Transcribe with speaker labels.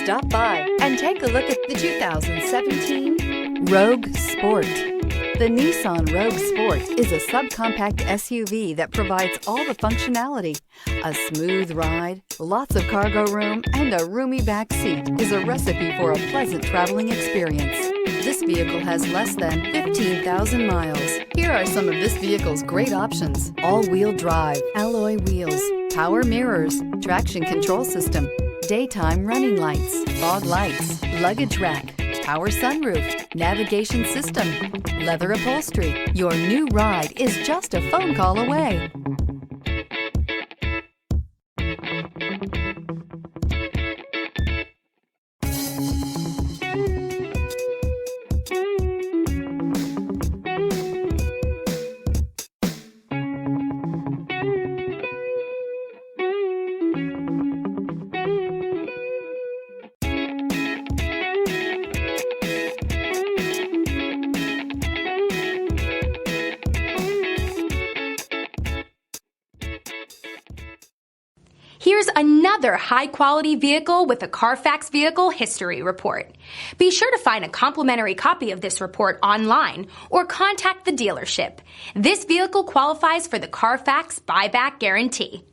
Speaker 1: Stop by and take a look at the 2017 Rogue Sport. The Nissan Rogue Sport is a subcompact SUV that provides all the functionality. A smooth ride, lots of cargo room, and a roomy back seat is a recipe for a pleasant traveling experience. This vehicle has less than 15,000 miles. Here are some of this vehicle's great options: all-wheel drive, alloy wheels, power mirrors, traction control system, daytime running lights, fog lights, luggage rack, power sunroof, navigation system, leather upholstery. Your new ride is just a phone call away.
Speaker 2: Here's another high-quality vehicle with a Carfax Vehicle History Report. Be sure to find a complimentary copy of this report online or contact the dealership. This vehicle qualifies for the Carfax Buyback Guarantee.